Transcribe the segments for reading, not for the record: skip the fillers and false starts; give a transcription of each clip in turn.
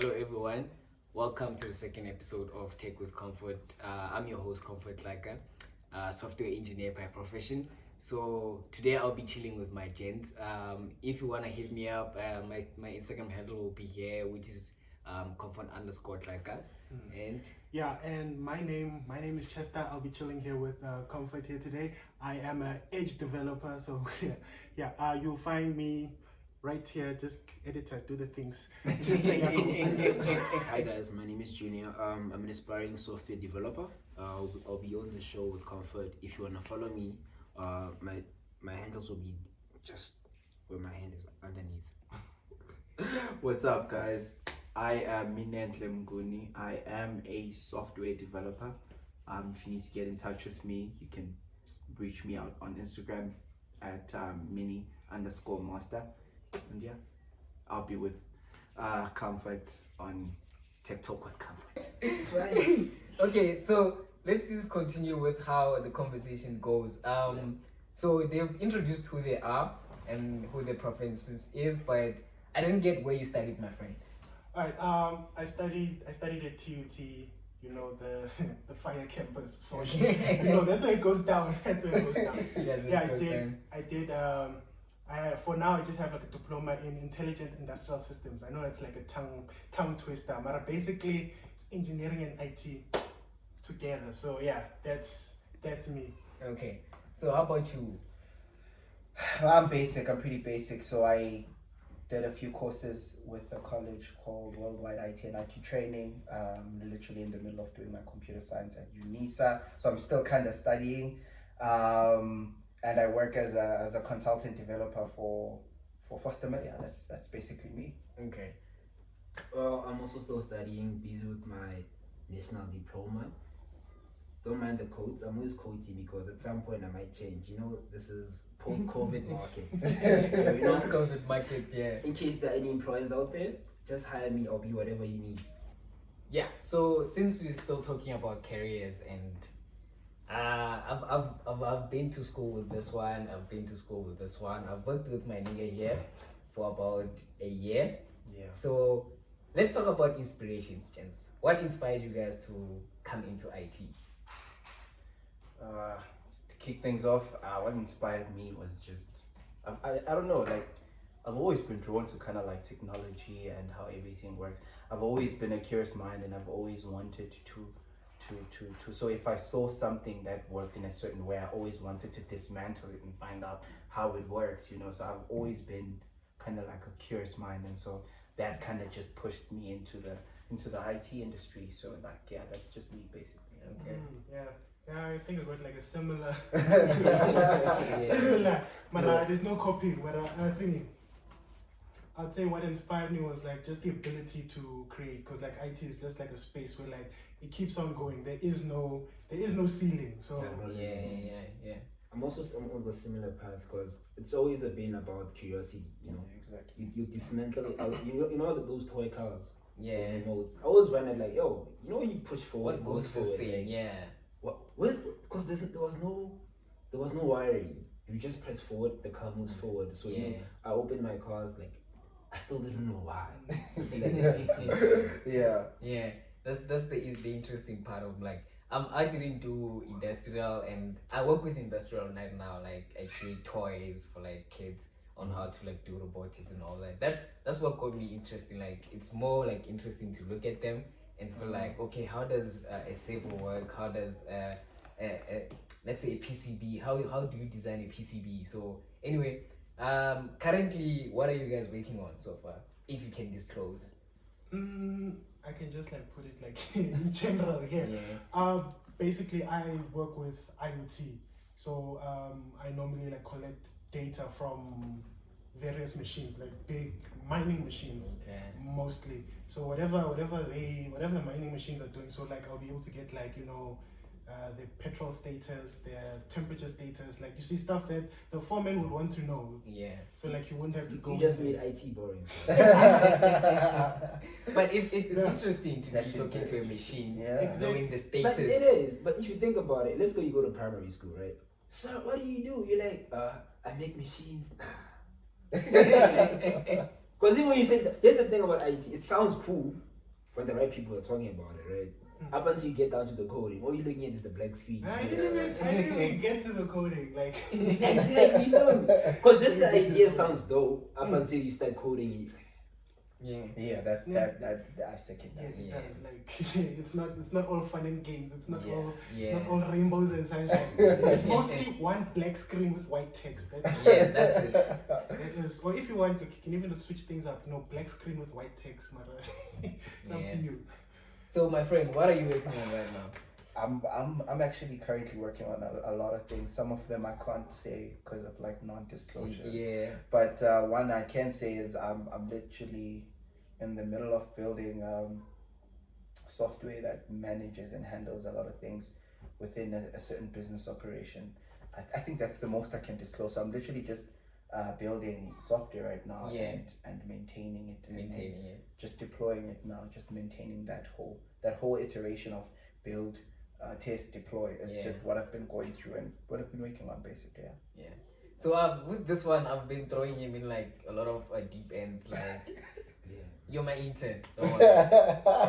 Hello everyone, welcome to the second episode of Tech with Comfort. I'm your host Comfort Laka, software engineer by profession. So today I'll be chilling with my gents. If you wanna hit me up, my Instagram handle will be here, which is comfort_Laka. And my name is Chester. I'll be chilling here with Comfort here today. I am an edge developer, so you'll find me right here. Just editor, do the things. Hi guys, my name is Junior. I'm an aspiring software developer. I'll be on the show with Comfort. If you wanna follow me, my handles will be just where my hand is underneath. What's up, guys? I am Minentle Mguni. I am a software developer. If you need to get in touch with me, you can reach me out on Instagram at mini_master. And yeah, I'll be with Comfort on Tech Talk with Comfort. It's fine. Okay, so let's just continue with how the conversation goes. So they've introduced who they are and who their profession is, but I didn't get where you studied, my friend. Alright, I studied at TUT, you know, the fire campus. So that's where it goes down. I did for now I just have like a diploma in intelligent industrial systems. I know it's like a tongue twister, but basically it's engineering and IT together. So yeah, that's me. Okay. So how about you? I'm pretty basic. So I did a few courses with a college called Worldwide IT and IT Training. Literally in the middle of doing my computer science at UNISA. So I'm still kind of studying. And I work as a consultant developer for Fostermill. That's basically me. Okay. Well, I'm also still studying, busy with my national diploma. Don't mind the codes. I'm always coding because at some point I might change. You know, this is post-COVID markets. So, you know, post-COVID markets, yeah. In case there are any employers out there, just hire me. I'll be whatever you need. Yeah. So since we're still talking about careers and I've been to school with this one. I've been to school with this one. I've worked with my nigga here for about a year. Yeah. So let's talk about inspirations, gents. What inspired you guys to come into IT? To kick things off, what inspired me was just I don't know, like I've always been drawn to kind of like technology and how everything works. I've always been a curious mind and I've always wanted to so if I saw something that worked in a certain way, I always wanted to dismantle it and find out how it works, you know. So I've always been kind of like a curious mind, and so that kind of just pushed me into the IT industry. So like that's just me basically. Okay. Yeah, I think I got like a similar but there's no copying. But I think I'd say what inspired me was like just the ability to create, because like IT is just like a space where like it keeps on going. There is no ceiling. So yeah. I'm also on the similar path because it's always been about curiosity. You know, exactly. You dismantle it. You know those toy cars. Yeah. Those remotes. I always wondered like, yo, you know when you push forward, What goes forward, first thing? like, Yeah. Because there was no wiring. You just press forward, the car moves forward. So you know, I opened my cars like I still didn't know why. Yeah. That's the interesting part of like I didn't do industrial, and I work with industrial right now. Like I create toys for like kids on how to like do robotics and all that. That's what got me interesting. Like it's more like interesting to look at them and feel like, okay, how does a saver work? How does let's say a PCB? How do you design a PCB? So anyway, currently, what are you guys working on so far? If you can disclose. I can just like put it like in general here. Yeah. Basically, I work with IoT. So I normally like collect data from various machines, like big mining machines, mostly. So whatever the mining machines are doing, so like I'll be able to get like, you know, their petrol status, their temperature status, like you see stuff that the foreman would want to know. Yeah. So like you wouldn't have to go. You just made IT boring. But it's interesting to be talking to a machine, knowing the status. But it is. But if you think about it, let's go. You go to primary school, right? Sir, what do? You're like, I make machines. Because even when you say that, here's the thing about IT, it sounds cool, when the right people are talking about it, right? Up until you get down to the coding, all you're looking at is the black screen. I didn't even get to the coding. Like, Exactly, because just the idea sounds dope up until you start coding. Yeah. That I second that. yeah, it does. Like, it's not all fun and games. It's not Yeah. it's not all rainbows and sunshine. It's mostly one black screen with white text. That's That's it. It is. Or if you want, you can even switch things up. No, black screen with white text, man. It's up to you. So my friend, what are you working on right now? I'm actually currently working on a lot of things. Some of them I can't say because of like non-disclosures. Yeah. But one I can say is I'm literally in the middle of building software that manages and handles a lot of things within a certain business operation. I think that's the most I can disclose. So I'm literally just building software right now and maintaining it. Maintaining it. Just deploying it now, just maintaining that whole iteration of build, test, deploy. It's just what I've been going through and what I've been working on basically. Yeah. So with this one, I've been throwing him in like a lot of deep ends. Like, you're my intern. Don't worry.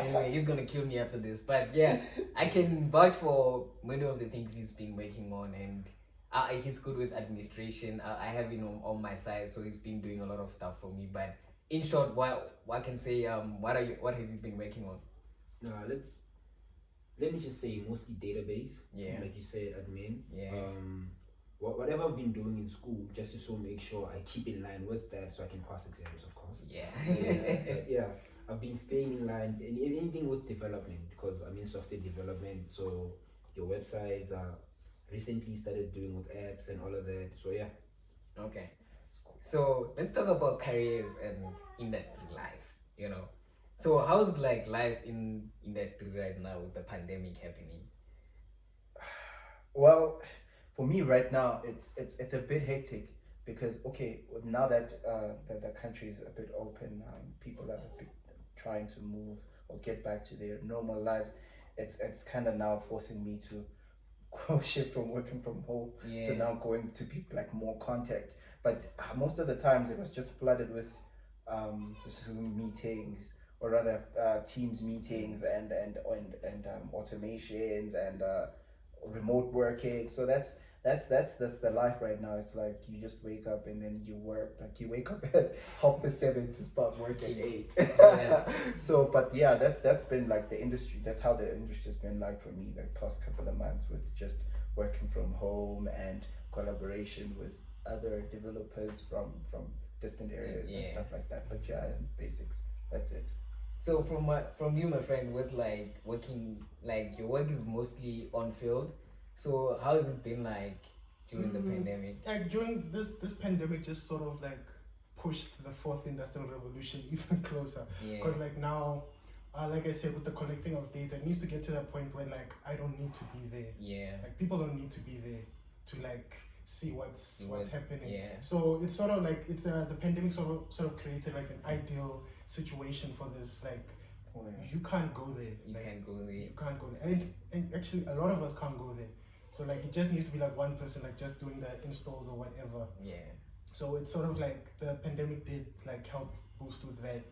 Anyway, he's gonna kill me after this. But yeah, I can vouch for many of the things he's been working on, and he's good with administration. I have him on my side, so he's been doing a lot of stuff for me. But in short, what I can say, what have you been working on? Let me just say mostly database. Yeah. Like you said, admin. Yeah. Whatever I've been doing in school, just to so make sure I keep in line with that, so I can pass exams, of course. Yeah. I've been staying in line in anything with development because I'm in software development. So your websites are recently started doing with apps and all of that. So yeah. Okay. So let's talk about careers and industry life. So how's like life in industry right now with the pandemic happening? Well, for me right now, it's a bit hectic because now that the country is a bit open, people are a bit trying to move or get back to their normal lives. It's kind of now forcing me to shift from working from home to now going to be like more contact. But most of the times it was just flooded with Zoom meetings, or rather Teams meetings and automations and remote working. So that's the life right now. It's like you just wake up and then you work. Like you wake up at 7:30 to start work at 8. So, but yeah, that's been like the industry. That's how the industry's been like for me like past couple of months, with just working from home and collaboration with other developers from distant areas and stuff like that. But yeah, basics. That's it. So from you, my friend, with like working, like your work is mostly on field. So how has it been like during the pandemic? Like during this pandemic, just sort of like pushed the fourth industrial revolution even closer. Because like now, like I said, with the collecting of data, it needs to get to that point where like I don't need to be there. Yeah. Like people don't need to be there to like see what's happening. Yeah. So it's sort of like it's the pandemic sort of created like an ideal situation for this. Like you can't go there. You can't go there. You can't go there. And actually a lot of us can't go there. So like it just needs to be like one person like just doing the installs or whatever. Yeah. So it's sort of like the pandemic did like help boost with that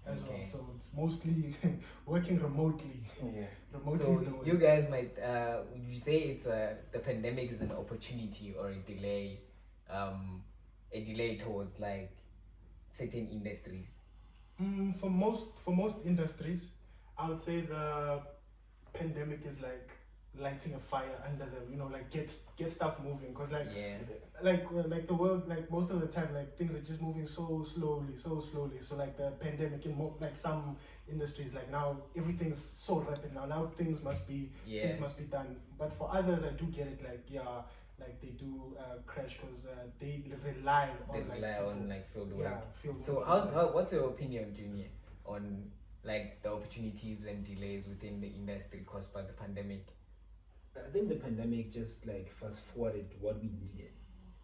as well. So it's mostly working remotely. Yeah. Remotely So is the way. you guys might would you say it's the pandemic is an opportunity or a delay towards like certain industries? For most industries, I would say the pandemic is like lighting a fire under them, like get stuff moving, because like the world, like most of the time, like things are just moving so slowly. So like the pandemic in like some industries, like now everything's so rapid now things must be done. But for others, I do get it, like they do crash because they rely on field work. Yeah, field So work. what's your opinion, Junior, on like the opportunities and delays within the industry caused by the pandemic? I think the pandemic just like fast forwarded what we needed,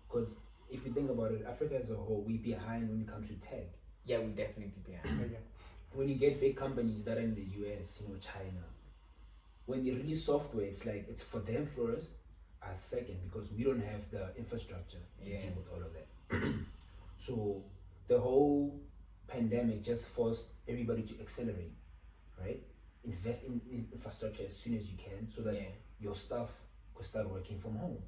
because if you think about it, Africa as a whole, we're behind when it comes to tech. Yeah, we definitely behind. When you get big companies that are in the US, China, when they release software, it's like it's for them first, as second, because we don't have the infrastructure to deal with all of that. So the whole pandemic just forced everybody to accelerate. right? Invest in infrastructure as soon as you can, so that your staff could start working from home.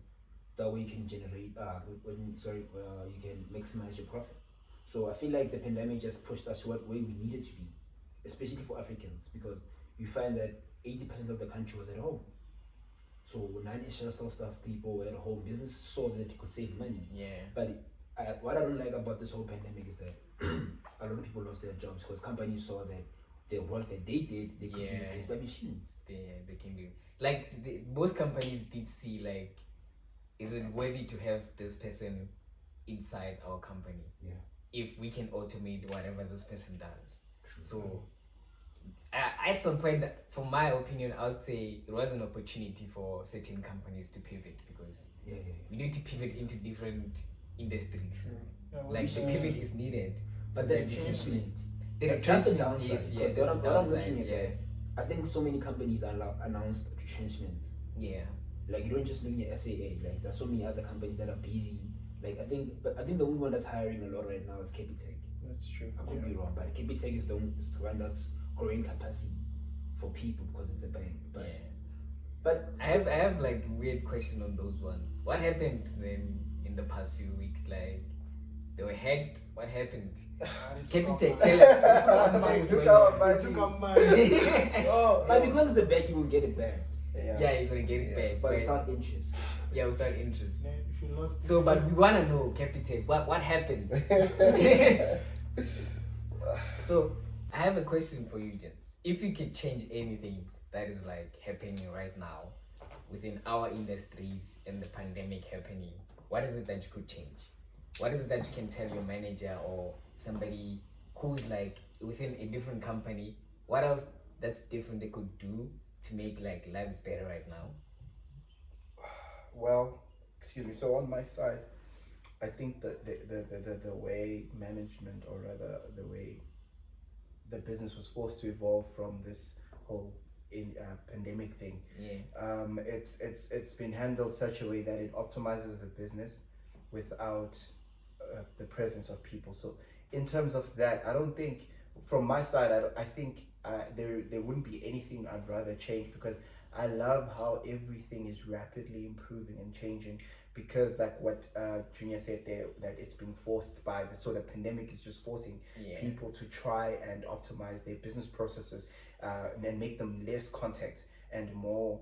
That way you can generate, you can maximize your profit. So I feel like the pandemic just pushed us where we needed to be, especially for Africans, because you find that 80% of the country was at home. So non-essential stuff, people were at home. Business saw that they could save money. Yeah. But what I don't like about this whole pandemic is that a lot of people lost their jobs because companies saw that the work that they did, they could be replaced by machines. They can do. Like most companies did see like, is it worthy to have this person inside our company? Yeah. If we can automate whatever this person does. True. So at some point, from my opinion, I would say it was an opportunity for certain companies to pivot, because we need to pivot into different industries. Yeah, Like the pivot is needed. But the retrenchment, The that's the retrenchment, downside. yes, What I'm that's the looking at downside, that, I think so many companies announced retrenchments. yeah. Like, you don't just look at SAA. Like, there's so many other companies that are busy. Like, I think the only one that's hiring a lot right now is Capitec. That's true. I could be wrong, but Capitec is the one that's growing capacity for people because it's a bank. But I have like weird question on those ones. What happened to them in the past few weeks? Like they were hacked. What happened? Capitec, tell us. Took our money. but because it's a bank, you will get it back. Yeah, you're gonna get it back. But without interest. Yeah, without interest. Yeah, if you lost. So, but we wanna know, Capitec, what happened? So, I have a question for you, gents. If you could change anything that is like happening right now within our industries and the pandemic happening, what is it that you could change? What is it that you can tell your manager or somebody who's like within a different company? What else that's different they could do to make like lives better right now? Well, excuse me. So on my side, I think that the way management, or rather the way the business was forced to evolve from this whole pandemic thing, it's been handled such a way that it optimizes the business without the presence of people. So in terms of that, I don't think, from my side, I think there wouldn't be anything I'd rather change, because I love how everything is rapidly improving and changing, because like what Junior said there, that it's been forced by so the pandemic is just forcing people to try and optimize their business processes and make them less contact and more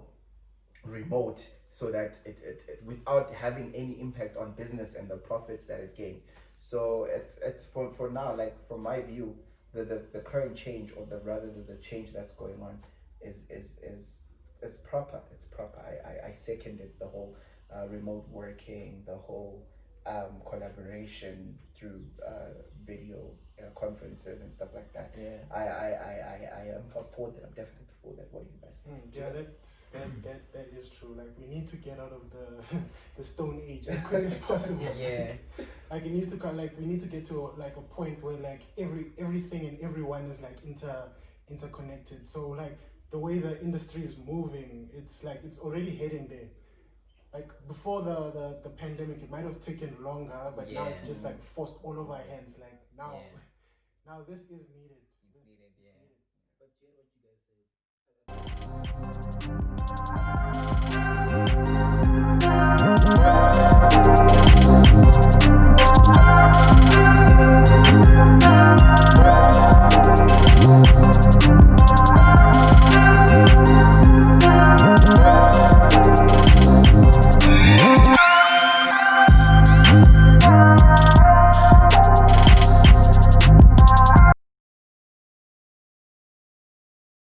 remote, so that it without having any impact on business and the profits that it gains. So it's for now, like from my view, the current change, or the change that's going on is proper. It's proper. I seconded the whole remote working, the whole collaboration through video conferences and stuff like that. I am for that. I'm definitely for that. What do you guys think? That is true. Like, we need to get out of the stone age as quick as possible. Like, it needs to come, like, we need to get to like a point where like everything and everyone is like interconnected. So like the way the industry is moving, it's like it's already heading there. Like before the pandemic, it might have taken longer, but now it's just like forced all over our hands. Like now this is needed. It's needed, But what you guys say?